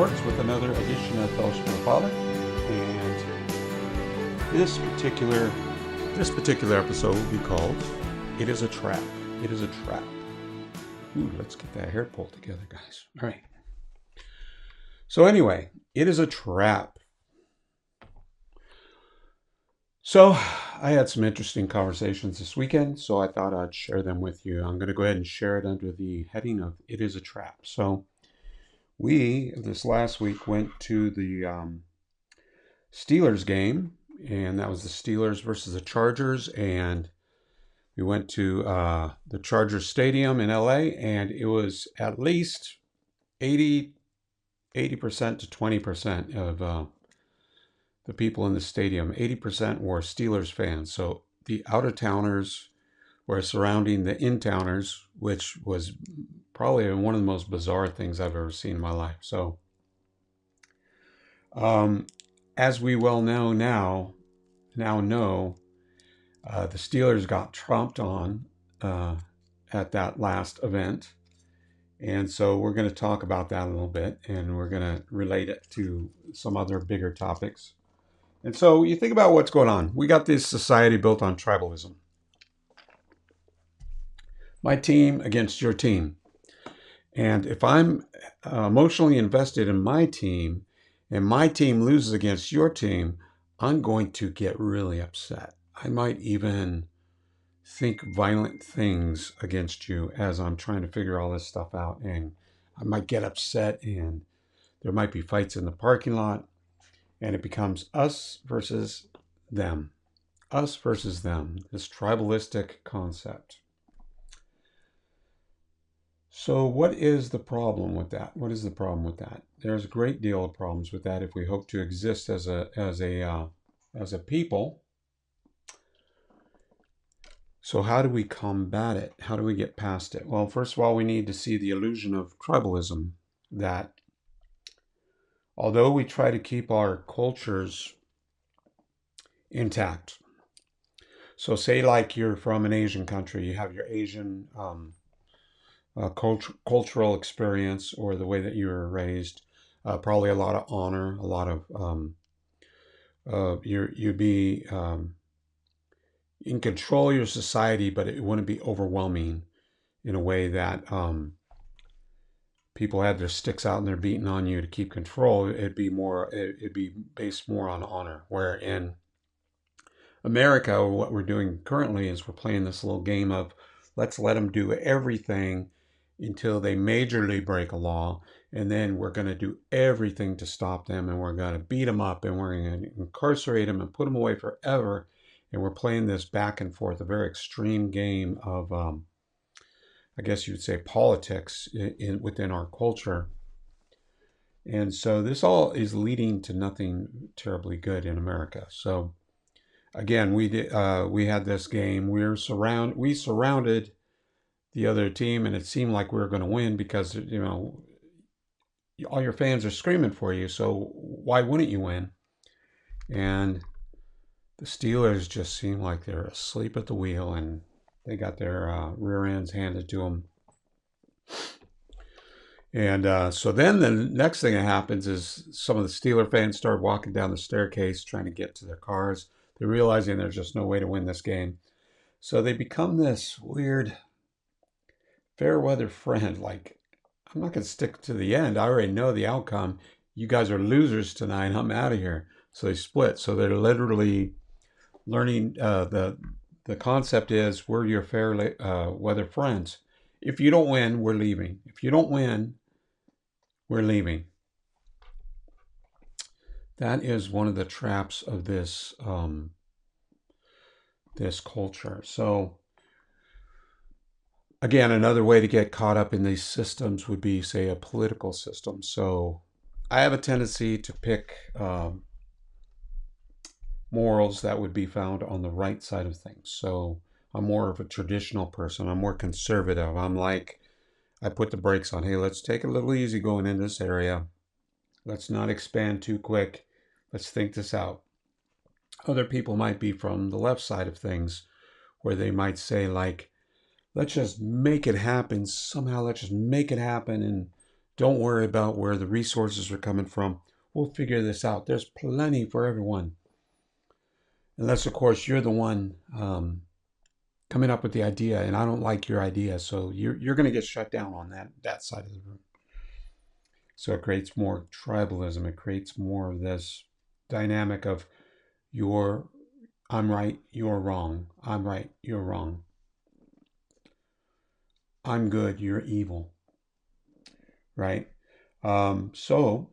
Sports with another edition of Fellowship of the Father, and this particular episode will be called "It Is a Trap." It is a trap. Ooh, let's get that hair pulled together, guys. All right. So anyway, it is a trap. So I had some interesting conversations this weekend, so I thought I'd share them with you. I'm going to go ahead and share it under the heading of "It is a Trap." So we, this last week, went to the Steelers game, and that was the Steelers versus the Chargers, and we went to the Chargers Stadium in LA, and it was at least 80% to 20% of the people in the stadium. 80% were Steelers fans, so the out-of-towners were surrounding the in-towners, which was probably one of the most bizarre things I've ever seen in my life. So, as we well know now know, the Steelers got tromped on at that last event. And so we're going to talk about that a little bit, and we're going to relate it to some other bigger topics. And so you think about what's going on. We got this society built on tribalism. My team against your team. And if I'm emotionally invested in my team and my team loses against your team, I'm going to get really upset. I might even think violent things against you as I'm trying to figure all this stuff out. And I might get upset, and there might be fights in the parking lot, and it becomes us versus them. Us versus them, this tribalistic concept. So what is the problem with that? What is the problem with that? There's a great deal of problems with that if we hope to exist as a people. So how do we combat it? How do we get past it? Well, first of all, we need to see the illusion of tribalism, that although we try to keep our cultures intact. So say like you're from an Asian country, you have your Asian cultural experience, or the way that you were raised, probably a lot of honor, a lot of you'd be in control of your society, but it wouldn't be overwhelming in a way that people had their sticks out and they're beating on you to keep control. It'd be based more on honor. Where in America, what we're doing currently is we're playing this little game of let's let them do everything until they majorly break a law, and then we're going to do everything to stop them, and we're going to beat them up, and we're going to incarcerate them and put them away forever. And we're playing this back and forth, a very extreme game of, I guess you would say, politics within our culture. And so this all is leading to nothing terribly good in America. So again, we had this game. We surrounded the other team, and it seemed like we were going to win because, all your fans are screaming for you. So why wouldn't you win? And the Steelers just seem like they're asleep at the wheel, and they got their rear ends handed to them. And so then the next thing that happens is some of the Steeler fans start walking down the staircase trying to get to their cars. They're realizing there's just no way to win this game. So they become this weird fair weather friend. Like, I'm not going to stick to the end. I already know the outcome. You guys are losers tonight. I'm out of here. So they split. So they're literally learning the concept is we're your fair weather friends. If you don't win, we're leaving. If you don't win, we're leaving. That is one of the traps of this this culture. So again, another way to get caught up in these systems would be, say, a political system. So I have a tendency to pick morals that would be found on the right side of things. So I'm more of a traditional person. I'm more conservative. I'm like, I put the brakes on. Hey, let's take it a little easy going in this area. Let's not expand too quick. Let's think this out. Other people might be from the left side of things, where they might say, like, let's just make it happen somehow. Let's just make it happen, and Don't worry about where the resources are coming from. We'll figure this out. There's plenty for everyone. Unless, of course, you're the one coming up with the idea, and I don't like your idea, so you're going to get shut down on that side of the room. So it creates more tribalism. It creates more of this dynamic of you're I'm right, you're wrong. I'm right, you're wrong. I'm good, you're evil. Right? So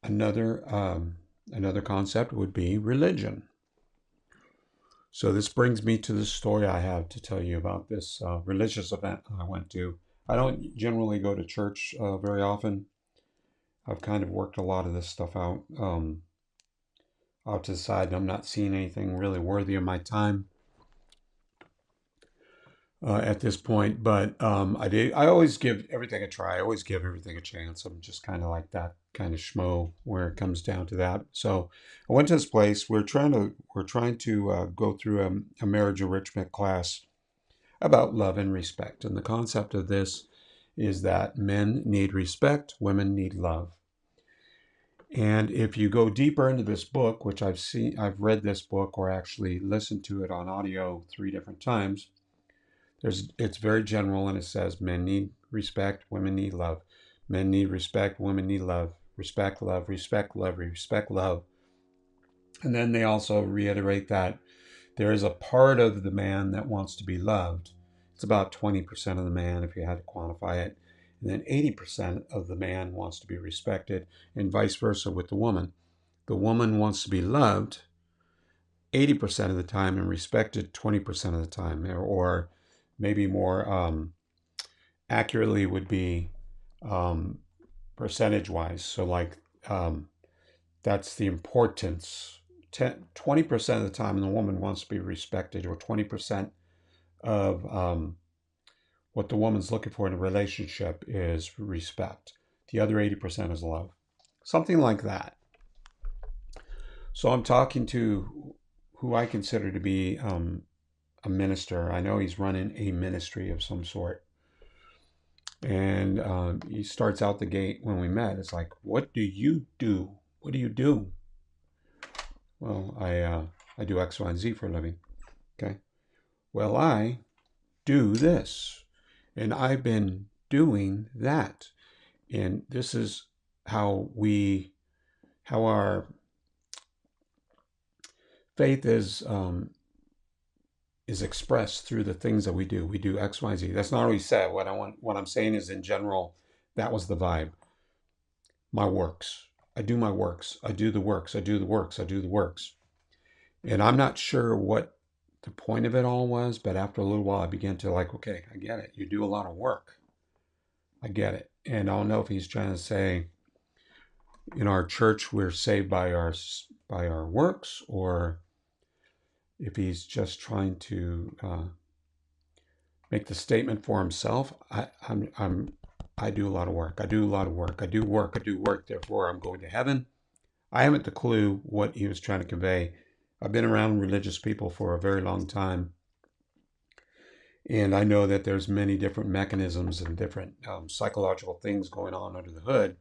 another concept would be religion. So this brings me to the story I have to tell you about this religious event I went to. I don't generally go to church very often. I've kind of worked a lot of this stuff out to the side. I'm not seeing anything really worthy of my time at this point. But I always give everything a try. I always give everything a chance. I'm just kind of like that kind of schmo where it comes down to that. So I went to this place. We're trying to go through a marriage enrichment class about love and respect. And the concept of this is that men need respect, women need love. And if you go deeper into this book, which I've read this book or actually listened to it on audio 3 different times. It's very general and it says men need respect, women need love. Men need respect, women need love. Respect, love, respect, love, respect, love. And then they also reiterate that there is a part of the man that wants to be loved. It's about 20% of the man if you had to quantify it. And then 80% of the man wants to be respected, and vice versa with the woman. The woman wants to be loved 80% of the time and respected 20% of the time, or maybe more accurately would be percentage wise. So, like, that's the importance. 20% of the time, the woman wants to be respected, or 20% of what the woman's looking for in a relationship is respect. The other 80% is love. Something like that. So I'm talking to who I consider to be a minister. I know he's running a ministry of some sort. And he starts out the gate when we met. It's like, what do you do? What do you do? Well, I do X, Y, and Z for a living. Okay. Well, I do this. And I've been doing that. And this is how our faith is expressed through the things that we do. We do X, Y, Z. That's not what he said. What I'm saying is, in general, that was the vibe. My works. I do my works. I do the works. I do the works. I do the works. And I'm not sure what the point of it all was, but after a little while, I began to like, okay, I get it. You do a lot of work. I get it. And I don't know if he's trying to say, in our church, we're saved by our works, or if he's just trying to make the statement for himself. I do a lot of work. I do a lot of work. I do work. I do work. Therefore, I'm going to heaven. I haven't the clue what he was trying to convey. I've been around religious people for a very long time, and I know that there's many different mechanisms and different psychological things going on under the hood.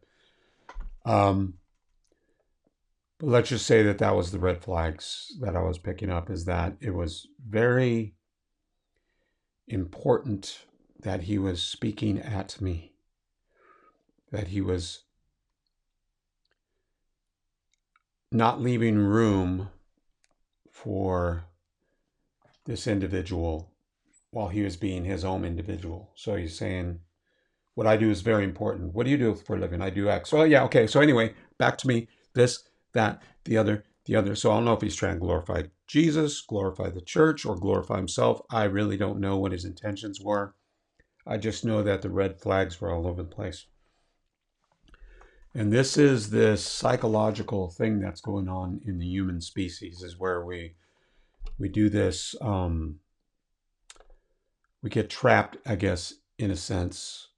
But let's just say that was the red flags that I was picking up, is that it was very important that he was speaking at me, that he was not leaving room for this individual while he was being his own individual. So he's saying, what I do is very important. What do you do for a living? I do X. Well, yeah, okay. So anyway, back to me, this, that, the other. So I don't know if he's trying to glorify Jesus, glorify the church, or glorify himself. I really don't know what his intentions were. I just know that the red flags were all over the place. And this is this psychological thing that's going on in the human species, is where we do this. We get trapped, I guess, in a sense,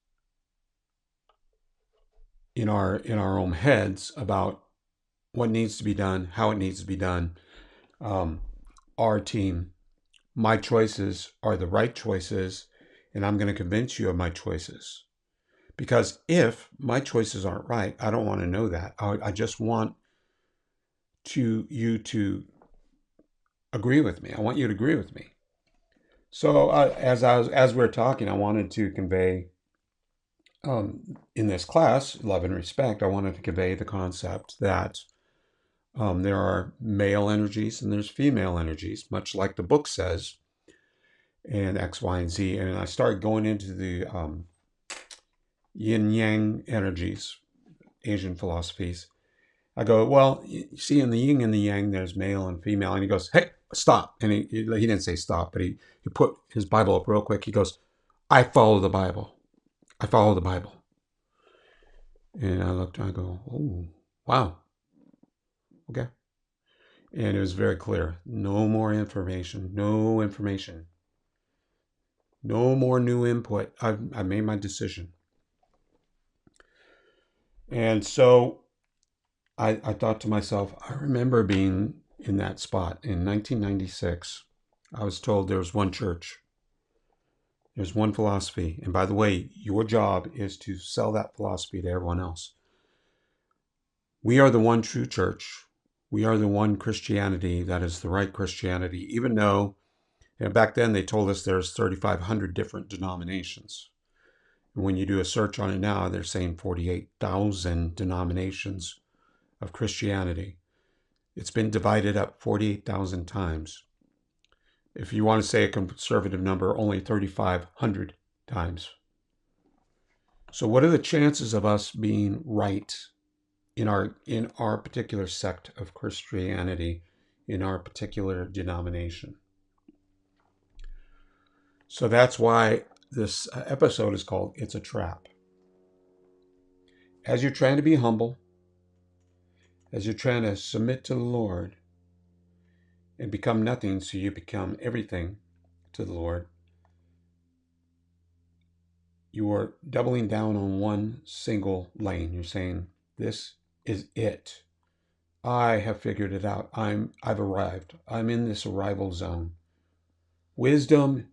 in our own heads about what needs to be done, how it needs to be done. Our team, my choices are the right choices, and I'm going to convince you of my choices. Because if my choices aren't right, I don't want to know that. I just want you to agree with me. I want you to agree with me. So as we are talking, I wanted to convey in this class, love and respect. I wanted to convey the concept that there are male energies and there's female energies, much like the book says, and X, Y, and Z. And I started going into the yin yang energies, Asian philosophies. I go, well, you see, in the yin and the yang, there's male and female. And he goes, hey, stop. And he didn't say stop, but he put his Bible up real quick. He goes, I follow the Bible. I follow the Bible. And I looked, I go, oh, wow. Okay. And it was very clear. No more information. No information. No more new input. I made my decision. And so I thought to myself, I remember being in that spot in 1996. I was told there was one church, there's one philosophy. And by the way, your job is to sell that philosophy to everyone else. We are the one true church. We are the one Christianity that is the right Christianity, even though back then they told us there's 3,500 different denominations. And when you do a search on it now, they're saying 48,000 denominations of Christianity. It's been divided up 48,000 times. If you want to say a conservative number, only 3,500 times. So what are the chances of us being right in our particular sect of Christianity, in our particular denomination? So that's why this episode is called It's a Trap. As you're trying to be humble, as you're trying to submit to the Lord and become nothing so you become everything to the Lord, you are doubling down on one single lane. You're saying, this is it. I have figured it out. I've arrived. I'm in this arrival zone. Wisdom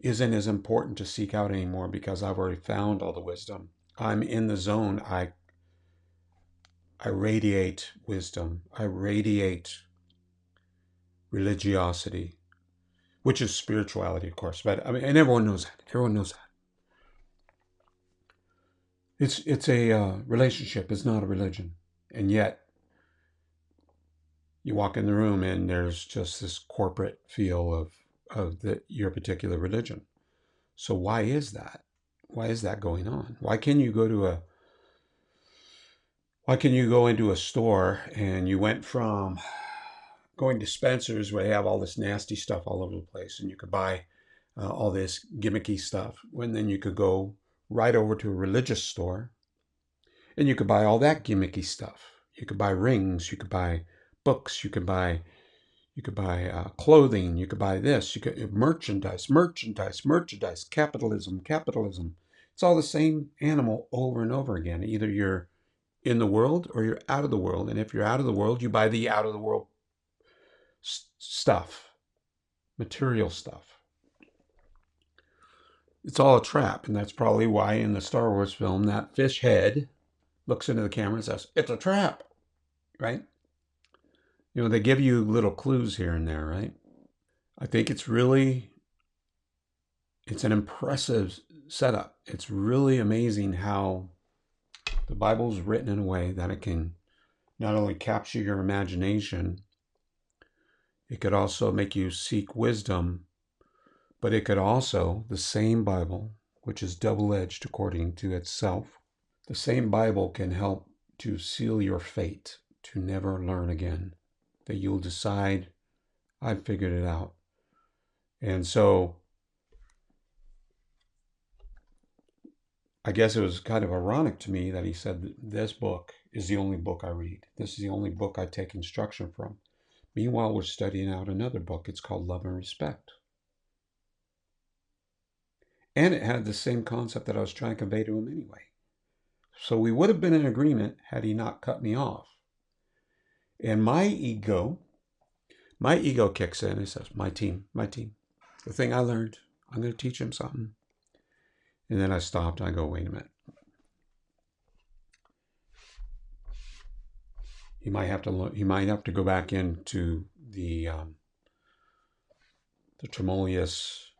isn't as important to seek out anymore because I've already found all the wisdom. I'm in the zone. I radiate wisdom. I radiate religiosity, which is spirituality, of course. But I mean, and everyone knows that. Everyone knows that. It's a relationship. It's not a religion. And yet, you walk in the room and there's just this corporate feel of your particular religion. So why is that? Why is that going on? Why can you go into a store and you went from going to Spencer's where they have all this nasty stuff all over the place and you could buy all this gimmicky stuff, when then you could go right over to a religious store and you could buy all that gimmicky stuff. You could buy rings, you could buy books, you could buy clothing, you could buy this, you could merchandise, capitalism. It's all the same animal over and over again. Either you're in the world or you're out of the world. And if you're out of the world, you buy the out of the world stuff, material stuff. It's all a trap. And that's probably why in the Star Wars film, that fish head looks into the camera and says, it's a trap, right? You know, they give you little clues here and there, right? I think it's an impressive setup. It's really amazing how the Bible is written in a way that it can not only capture your imagination, it could also make you seek wisdom, but it could also, the same Bible, which is double-edged according to itself, the same Bible can help to seal your fate to never learn again, that you'll decide, I've figured it out. And so I guess it was kind of ironic to me that he said that this book is the only book I read. This is the only book I take instruction from. Meanwhile, we're studying out another book. It's called Love and Respect. And it had the same concept that I was trying to convey to him anyway. So we would have been in agreement had he not cut me off. And my ego kicks in and says, my team. The thing I learned, I'm going to teach him something. And then I stopped. I go, wait a minute. He might have to go back into the tremulous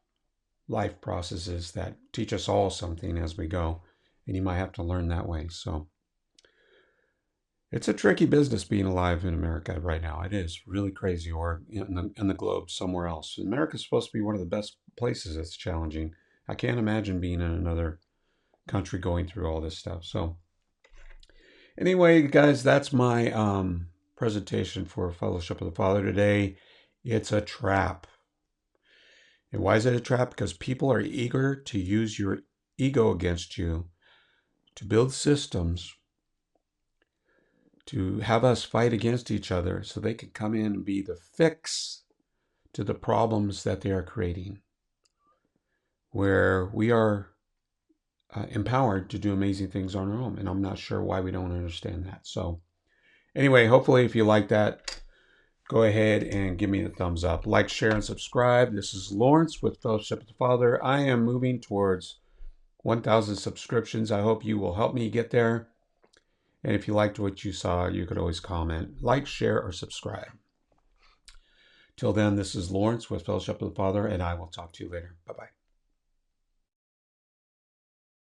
life processes that teach us all something as we go, and he might have to learn that way. So it's a tricky business being alive in America right now. It is really crazy, or in the globe somewhere else. America's supposed to be one of the best places. It's challenging. I can't imagine being in another country going through all this stuff. So anyway, guys, that's my presentation for Fellowship of the Father today. It's a trap. And why is it a trap? Because people are eager to use your ego against you to build systems to have us fight against each other so they can come in and be the fix to the problems that they are creating, where we are empowered to do amazing things on our own. And I'm not sure why we don't understand that. So anyway, hopefully if you like that, go ahead and give me the thumbs up. Like, share, and subscribe. This is Lawrence with Fellowship of the Father. I am moving towards 1,000 subscriptions. I hope you will help me get there. And if you liked what you saw, you could always comment, like, share, or subscribe. Till then, this is Lawrence with Fellowship of the Father, and I will talk to you later. Bye-bye.